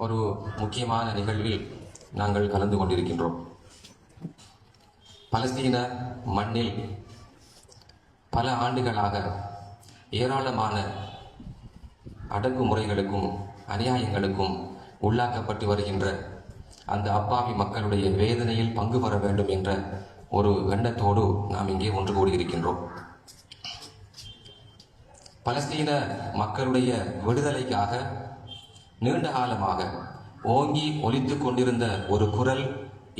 ஒரு முக்கியமான நிகழ்வில் நாங்கள் கலந்து கொண்டிருக்கின்றோம். பலஸ்தீன மண்ணில் பல ஆண்டுகளாக ஏராளமான அடக்குமுறைகளுக்கும் அநியாயங்களுக்கும் உள்ளாக்கப்பட்டு வருகின்ற அந்த அப்பாவி மக்களுடைய வேதனையில் பங்கு பெற வேண்டும் என்ற ஒரு எண்ணத்தோடு நாம் இங்கே ஒன்று கூடியிருக்கின்றோம். பலஸ்தீன மக்களுடைய விடுதலைக்காக நீண்ட காலமாக ஓங்கி ஒலித்துக் கொண்டிருந்த ஒரு குரல்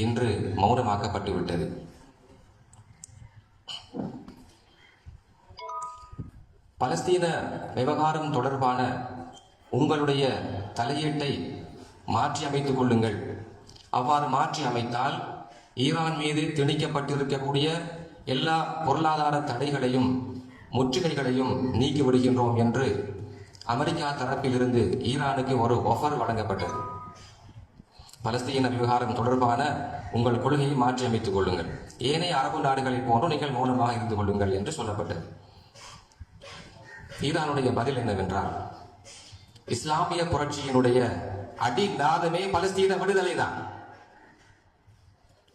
இன்று மௌனமாக்கப்பட்டு விட்டது. பலஸ்தீன விவகாரம் தொடர்பான உங்களுடைய தலையீட்டை மாற்றி அமைத்துக் கொள்ளுங்கள். அவ்வாறு மாற்றி அமைத்தால் ஈரான் மீது திணிக்கப்பட்டிருக்கக்கூடிய எல்லா பொருளாதார தடைகளையும் முற்றுகைகளையும் நீக்கி விடுகின்றோம் என்று அமெரிக்கா தரப்பிலிருந்து ஈரானுக்கு ஒரு ஆஃபர் வழங்கப்பட்டது. பலஸ்தீன விவகாரம் தொடர்பான உங்கள் கொள்கையை மாற்றி அமைத்துக் கொள்ளுங்கள், ஏனைய அரபு நாடுகளை போன்று நீங்கள் மௌனமாக இருந்து கொள்ளுங்கள் என்று சொல்லப்பட்டது. ஈரானுடைய பதில் என்னவென்றால், இஸ்லாமிய புரட்சியினுடைய அடிநாதமே பலஸ்தீன விடுதலை தான்.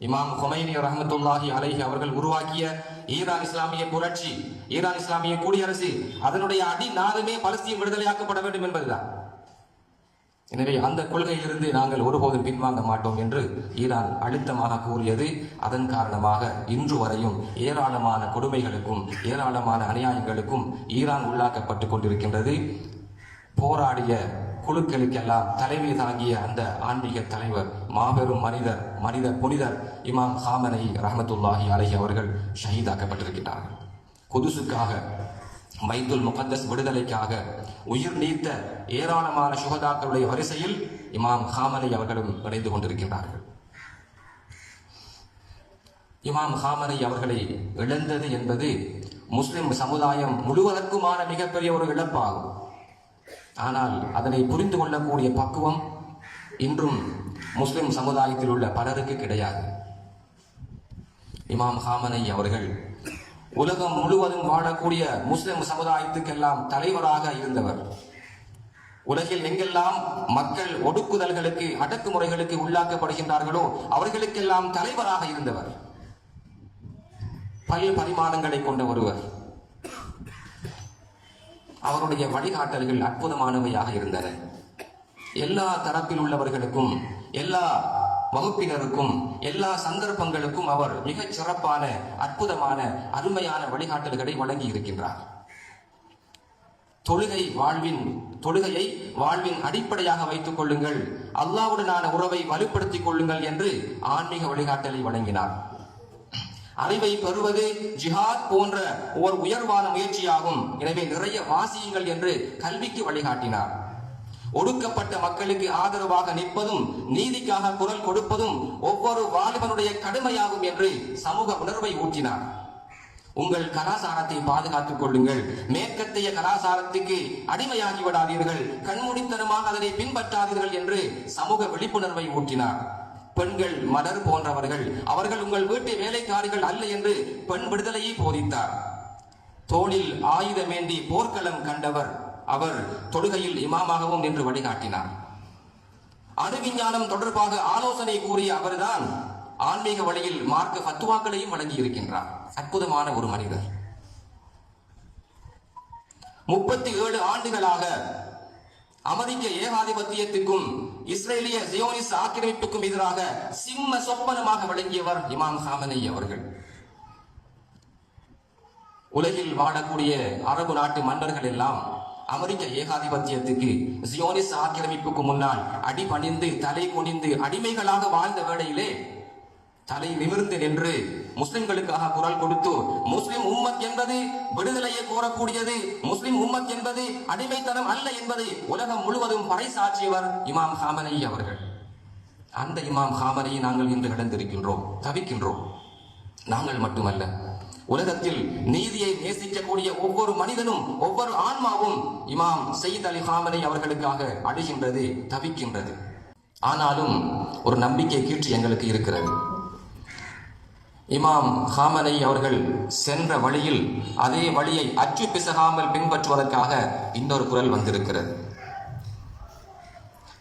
இமாம் கொமைனி ரஹ்மத்துல்லாஹி அலைஹி அவர்கள் உருவாக்கிய ஈரான் இஸ்லாமிய புரட்சி, ஈரான் இஸ்லாமிய குடியரசு, அதனுடைய அடிநாதமே பலஸ்தீன் விடுதலையாக்கப்பட வேண்டும் என்பதுதான். எனவே அந்த கொள்கையிலிருந்து நாங்கள் ஒருபோதும் பின்வாங்க மாட்டோம் என்று ஈரான் அழுத்தமாக கூறியது. அதன் காரணமாக இன்று வரையும் ஏராளமான கொடுமைகளுக்கும் ஏராளமான அநியாயங்களுக்கும் ஈரான் உள்ளாக்கப்பட்டு கொண்டிருக்கின்றது. போராடிய குழுக்களுக்கெல்லாம் தலைமை தாங்கிய அந்த ஆன்மீக தலைவர், மாபெரும் மனித புனிதர் இமாம் ஹாமனை ரஹ்மத்துல்லாஹி அலைஹி அவர்கள் ஷஹீதாக்கப்பட்டிருக்கிறார்கள். குதுசுக்காக, பைத்துல் முகத்தஸ் விடுதலைக்காக உயிர் நீத்த ஏராளமான சுஹதாக்களுடைய வரிசையில் இமாம் ஹாமனை அவர்களும் இணைந்து கொண்டிருக்கின்றார்கள். இமாம் ஹாமனை அவர்களை இழந்தது என்பது முஸ்லிம் சமுதாயம் முழுவதற்குமான மிகப்பெரிய ஒரு இழப்பாகும். ஆனால் அதனை புரிந்து கொள்ளக்கூடிய பக்குவம் இன்றும் முஸ்லிம் சமுதாயத்தில் உள்ள பலருக்கு கிடையாது. இமாம் ஹாமனை அவர்கள் உலகம் முழுவதும் வாழக்கூடிய முஸ்லிம் சமுதாயத்துக்கெல்லாம் தலைவராக இருந்தவர். உலகில் எங்கெல்லாம் மக்கள் ஒடுக்குதல்களுக்கு அடக்குமுறைகளுக்கு உள்ளாக்கப்படுகின்றார்களோ அவர்களுக்கெல்லாம் தலைவராக இருந்தவர். பல பரிமாணங்களை கொண்ட ஒருவர். அவருடைய வழிகாட்டல்கள் அற்புதமானவையாக இருந்தன. எல்லா தரப்பில் உள்ளவர்களுக்கும், எல்லா வகுப்பினருக்கும், எல்லா சந்தர்ப்பங்களுக்கும் அவர் மிகச் சிறப்பான அற்புதமான அருமையான வழிகாட்டல்களை வழங்கி இருக்கின்றார். தொழுகையை வாழ்வின் அடிப்படையாக வைத்துக் கொள்ளுங்கள், அல்லாஹ்வுடனான உறவை வலுப்படுத்திக் கொள்ளுங்கள் என்று ஆன்மீக வழிகாட்டலை வழங்கினார். அறிவை பெறுவது ஜிஹாத் போன்ற ஓர் உயர்வான முயற்சியாகும், எனவே நிறைய வாசியுங்கள் என்று கல்விக்கு வழிகாட்டினார். ஒடுக்கப்பட்ட மக்களுக்கு ஆதரவாக நிற்பதும் நீதிக்காக குரல் கொடுப்பதும் ஒவ்வொரு வாலிபனுடைய கடமையாகும் என்று சமூக உணர்வை ஊற்றினார். உங்கள் கலாச்சாரத்தை பாதுகாத்துக் கொள்ளுங்கள், மேற்கத்தைய கலாச்சாரத்துக்கு அடிமையாகி விடாதீர்கள், கண்மூடித்தனமாக அதனை பின்பற்றாதீர்கள் என்று சமூக விழிப்புணர்வை ஊற்றினார். பெண்கள் மலர் போன்றவர்கள், அவர்கள் உங்கள் வீட்டு வேலைக்காரிகள் அல்ல என்று பெண் விடுதலையை போதித்தார். தோளில் ஆயுதமேந்தி போர்க்களம் கண்டவர் அவர். தொழுகையில் இமாமாகவும் நின்று வழிகாட்டினார். அணு விஞ்ஞானம் தொடர்பாக ஆலோசனை கூறிய அவர்தான் ஆன்மீக வழியில் மார்க்க ஃபத்வாக்களையும் வழங்கி இருக்கின்றார். அற்புதமான ஒரு மனிதர். 37 ஆண்டுகளாக அமெரிக்க ஏகாதிபத்தியத்துக்கும் இஸ்ரேலிய ஜியோனிஸ் ஆக்கிரமிப்புக்கும் எதிராக சிம்ம சொப்பனமாக விளங்கியவர் இமாம் ஹாமனை அவர்கள். உலகில் வாழக்கூடிய அரபு நாட்டு மன்னர்கள் எல்லாம் அமெரிக்க ஏகாதிபத்தியத்துக்கு, ஜியோனிஸ் ஆக்கிரமிப்புக்கு முன்னால் அடிபணிந்து தலை குனிந்து அடிமைகளாக வாழ்ந்த வேளையிலே தலை நிமிர்ந்து நின்று முஸ்லிம்களுக்காக குரல் கொடுத்து, முஸ்லிம் உம்மத் என்பது விடுதலையை கோரக்கூடியது, முஸ்லிம் உம்மத் என்பது அடிமைத்தனம் அல்ல என்பதை உலகம் முழுவதும் பறைசாற்றியவர் இமாம் ஹாமனை அவர்கள். அந்த இமாம் ஹாமனை நாங்கள் இன்று இழந்திருக்கின்றோம், தவிக்கின்றோம். நாங்கள் மட்டுமல்ல, உலகத்தில் நீதியை நேசிக்கக்கூடிய ஒவ்வொரு மனிதனும், ஒவ்வொரு ஆன்மாவும் இமாம் சையத் அலி ஹாமனை அவர்களுக்காக அழுகின்றது, தவிக்கின்றது. ஆனாலும் ஒரு நம்பிக்கை கீற்று எங்களுக்கு இருக்கிறது. இமாம் ஹாமனை அவர்கள் சென்ற வழியில் அதே வழியை அச்சு பிசகாமல் பின்பற்றுவதற்காக இன்னொரு குரல் வந்திருக்கிறது.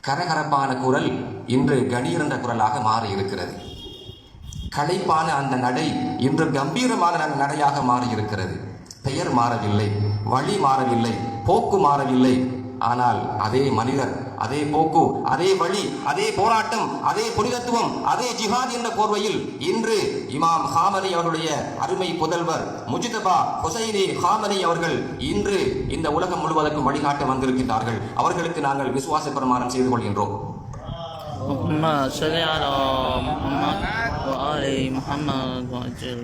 கரகரப்பான குரல் இன்று கணீர் குரலாக மாறி இருக்கிறது. களைப்பான அந்த நடை இன்று கம்பீரமான நடையாக மாறி இருக்கிறது. பெயர் மாறவில்லை, வழி மாறவில்லை, போக்கு மாறவில்லை. ஆனால் அதே மனிதர், அதே போக்கு, அதே வழி, அதே போராட்டம், அதே புனிதத்துவம், அதே ஜிஹாத் என்ற போர்வையில் இன்று இமாம் ஹாமனி அவர்களுடைய அருமை புதல்வர் முஜ்தபா ஹுசைனி ஹாமனி அவர்கள் இன்று இந்த உலகம் முழுவதற்கும் வழிகாட்ட வந்திருக்கின்றார்கள். அவர்களுக்கு நாங்கள் விசுவாச பிரமாணம் செய்து கொள்கின்றோம். اللهم صل على محمد وآل محمد وعجل